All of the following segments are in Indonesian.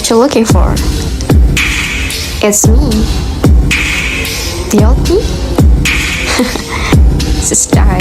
what you're looking for. It's me, the LP. It's time.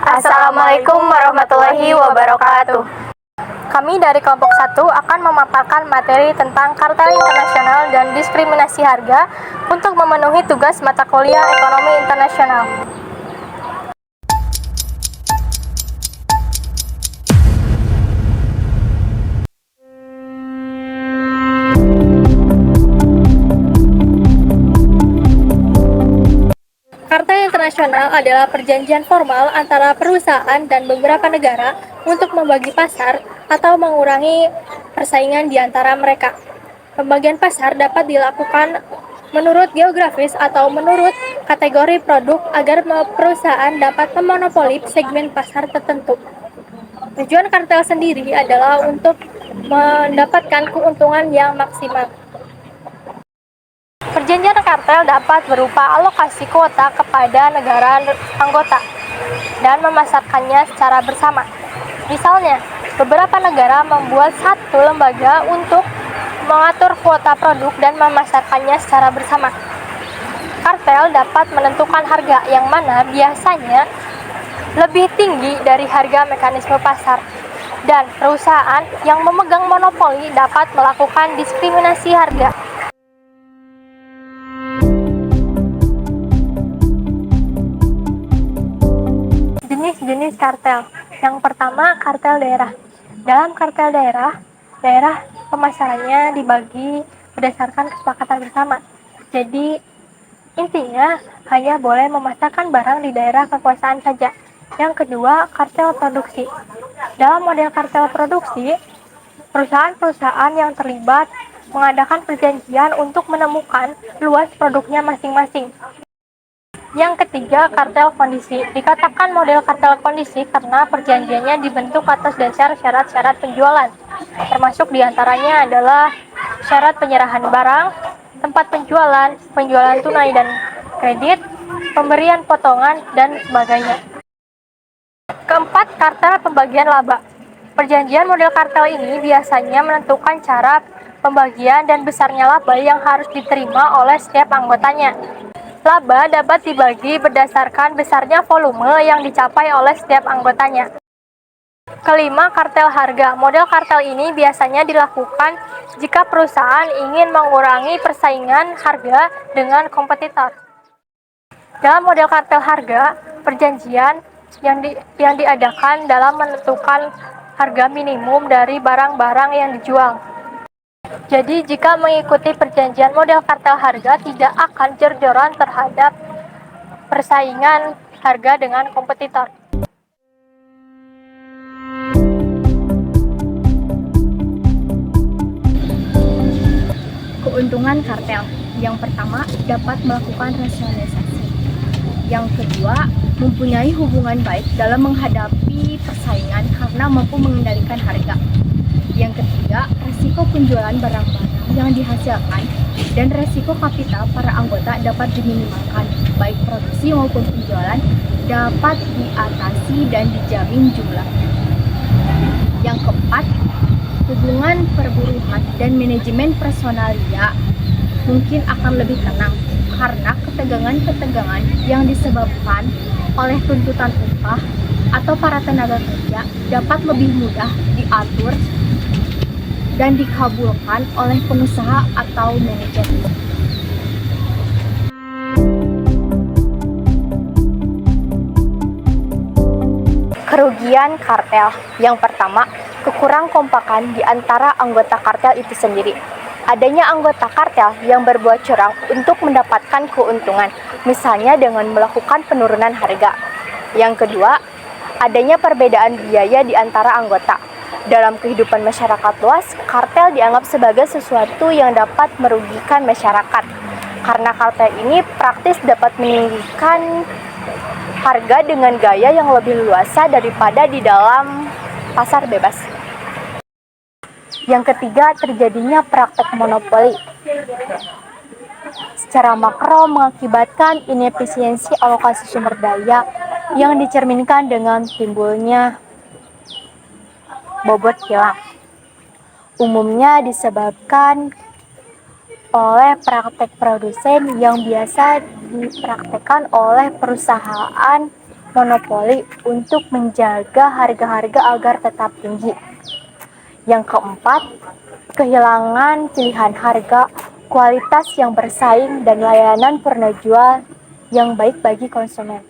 Assalamualaikum warahmatullahi wabarakatuh. Kami dari kelompok 1 akan memaparkan materi tentang kartel internasional dan diskriminasi harga untuk memenuhi tugas mata kuliah ekonomi internasional. Kartel internasional adalah perjanjian formal antara perusahaan dan beberapa negara untuk membagi pasar atau mengurangi persaingan di antara mereka. Pembagian pasar dapat dilakukan menurut geografis atau menurut kategori produk agar perusahaan dapat memonopoli segmen pasar tertentu. Tujuan kartel sendiri adalah untuk mendapatkan keuntungan yang maksimal. Perjanjian kartel dapat berupa alokasi kuota kepada negara anggota dan memasarkannya secara bersama. Misalnya, beberapa negara membuat satu lembaga untuk mengatur kuota produk dan memasarkannya secara bersama. Kartel dapat menentukan harga yang mana biasanya lebih tinggi dari harga mekanisme pasar, dan perusahaan yang memegang monopoli dapat melakukan diskriminasi harga. Jenis kartel. Yang pertama, kartel daerah. Dalam kartel daerah pemasarannya dibagi berdasarkan kesepakatan bersama. Jadi, intinya hanya boleh memasarkan barang di daerah kekuasaan saja. Yang kedua, kartel produksi. Dalam model kartel produksi, perusahaan-perusahaan yang terlibat mengadakan perjanjian untuk menemukan luas produknya masing-masing. Yang ketiga, kartel kondisi. Dikatakan model kartel kondisi karena perjanjiannya dibentuk atas dasar syarat-syarat penjualan, termasuk diantaranya adalah syarat penyerahan barang, tempat penjualan, penjualan tunai dan kredit, pemberian potongan, dan sebagainya. Keempat, kartel pembagian laba. Perjanjian model kartel ini biasanya menentukan cara pembagian dan besarnya laba yang harus diterima oleh setiap anggotanya. Laba dapat dibagi berdasarkan besarnya volume yang dicapai oleh setiap anggotanya. Kelima, kartel harga. Model kartel ini biasanya dilakukan jika perusahaan ingin mengurangi persaingan harga dengan kompetitor. Dalam model kartel harga, perjanjian yang diadakan dalam menentukan harga minimum dari barang-barang yang dijual. Jadi, jika mengikuti perjanjian model kartel harga, tidak akan jor-joran terhadap persaingan harga dengan kompetitor. Keuntungan kartel. Yang pertama, dapat melakukan rasionalisasi. Yang kedua, mempunyai hubungan baik dalam menghadapi persaingan karena mampu mengendalikan harga. Yang ketiga, resiko penjualan barang-barang yang dihasilkan dan resiko kapital para anggota dapat diminimalkan, baik produksi maupun penjualan dapat diatasi dan dijamin jumlahnya. Yang keempat, hubungan perburuhan dan manajemen personalia mungkin akan lebih tenang karena ketegangan-ketegangan yang disebabkan oleh tuntutan upah atau para tenaga kerja dapat lebih mudah diatur dan dikabulkan oleh pengusaha atau manajemen. Kerugian kartel. Yang pertama, kekurang kompakan di antara anggota kartel itu sendiri. Adanya anggota kartel yang berbuat curang untuk mendapatkan keuntungan, misalnya dengan melakukan penurunan harga. Yang kedua, adanya perbedaan biaya di antara anggota. Dalam kehidupan masyarakat luas, kartel dianggap sebagai sesuatu yang dapat merugikan masyarakat. Karena kartel ini praktis dapat meninggikan harga dengan gaya yang lebih luasa daripada di dalam pasar bebas. Yang ketiga, terjadinya praktek monopoli. Secara makro mengakibatkan inefisiensi alokasi sumber daya yang dicerminkan dengan timbulnya bobot kilang. Umumnya disebabkan oleh praktek produsen yang biasa dipraktekkan oleh perusahaan monopoli untuk menjaga harga-harga agar tetap tinggi. Yang keempat, kehilangan pilihan harga, kualitas yang bersaing, dan layanan purna jual yang baik bagi konsumen.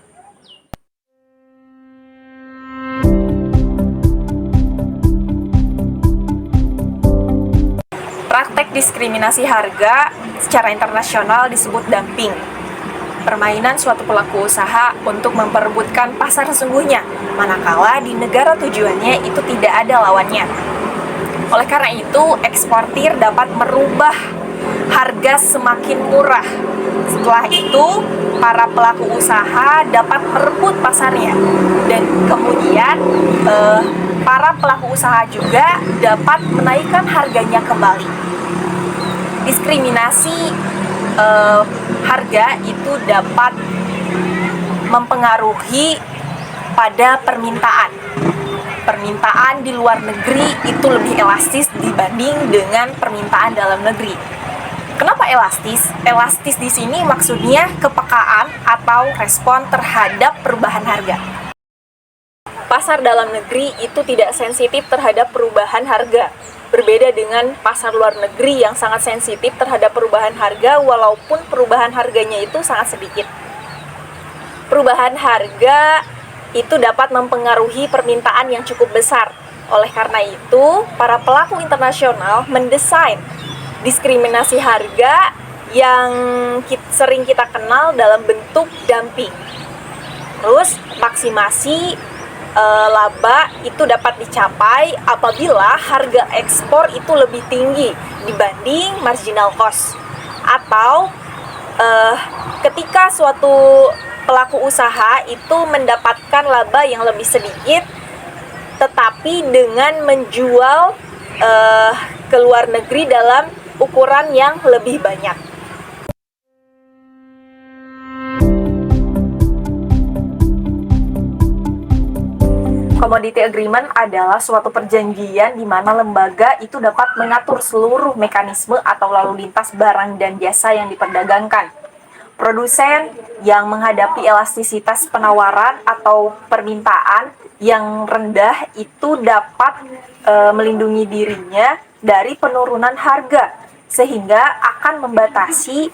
Praktek diskriminasi harga secara internasional disebut dumping. Permainan suatu pelaku usaha untuk memperebutkan pasar sesungguhnya, manakala di negara tujuannya itu tidak ada lawannya. Oleh karena itu, eksportir dapat merubah harga semakin murah. Setelah itu, para pelaku usaha dapat merebut pasarnya. Dan kemudian, para pelaku usaha juga dapat menaikkan harganya kembali. Diskriminasi harga itu dapat mempengaruhi pada permintaan. Permintaan di luar negeri itu lebih elastis dibanding dengan permintaan dalam negeri. Kenapa elastis? Elastis di sini maksudnya kepekaan atau respon terhadap perubahan harga. Pasar dalam negeri itu tidak sensitif terhadap perubahan harga. Berbeda dengan pasar luar negeri yang sangat sensitif terhadap perubahan harga walaupun perubahan harganya itu sangat sedikit. Perubahan harga itu dapat mempengaruhi permintaan yang cukup besar. Oleh karena itu, para pelaku internasional mendesain diskriminasi harga yang sering kita kenal dalam bentuk dumping. Terus, maksimasi laba itu dapat dicapai apabila harga ekspor itu lebih tinggi dibanding marginal cost, atau ketika suatu pelaku usaha itu mendapatkan laba yang lebih sedikit tetapi dengan menjual ke luar negeri dalam ukuran yang lebih banyak. Commodity agreement adalah suatu perjanjian di mana lembaga itu dapat mengatur seluruh mekanisme atau lalu lintas barang dan jasa yang diperdagangkan. Produsen yang menghadapi elastisitas penawaran atau permintaan yang rendah itu dapat melindungi dirinya dari penurunan harga, sehingga akan membatasi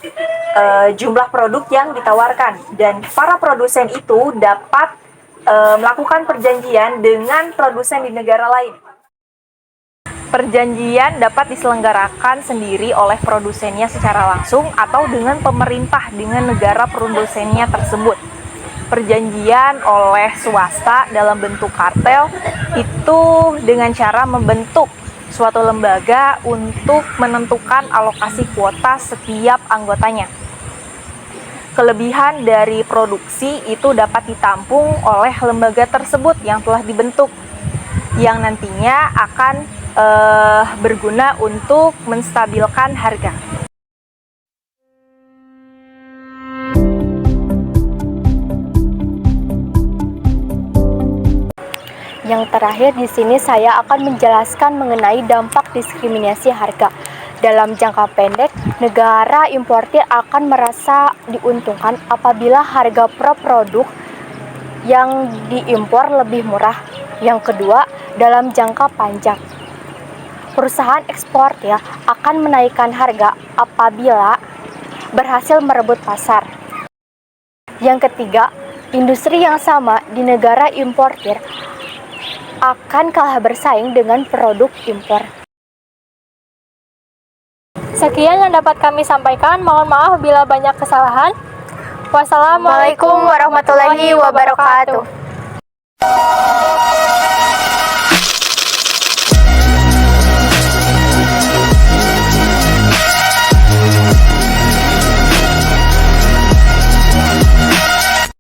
jumlah produk yang ditawarkan. Dan para produsen itu dapat melakukan perjanjian dengan produsen di negara lain. Perjanjian dapat diselenggarakan sendiri oleh produsennya secara langsung atau dengan pemerintah dengan negara produsennya tersebut. Perjanjian oleh swasta dalam bentuk kartel itu dengan cara membentuk suatu lembaga untuk menentukan alokasi kuota setiap anggotanya. Kelebihan dari produksi itu dapat ditampung oleh lembaga tersebut yang telah dibentuk, yang nantinya akan berguna untuk menstabilkan harga. Yang terakhir di sini saya akan menjelaskan mengenai dampak diskriminasi harga. Dalam jangka pendek, negara importir akan merasa diuntungkan apabila harga per produk yang diimpor lebih murah. Yang kedua, dalam jangka panjang, perusahaan eksportir akan menaikkan harga apabila berhasil merebut pasar. Yang ketiga, industri yang sama di negara importir akan kalah bersaing dengan produk impor. Sekian yang dapat kami sampaikan. Mohon maaf bila banyak kesalahan. Wassalamualaikum warahmatullahi wabarakatuh.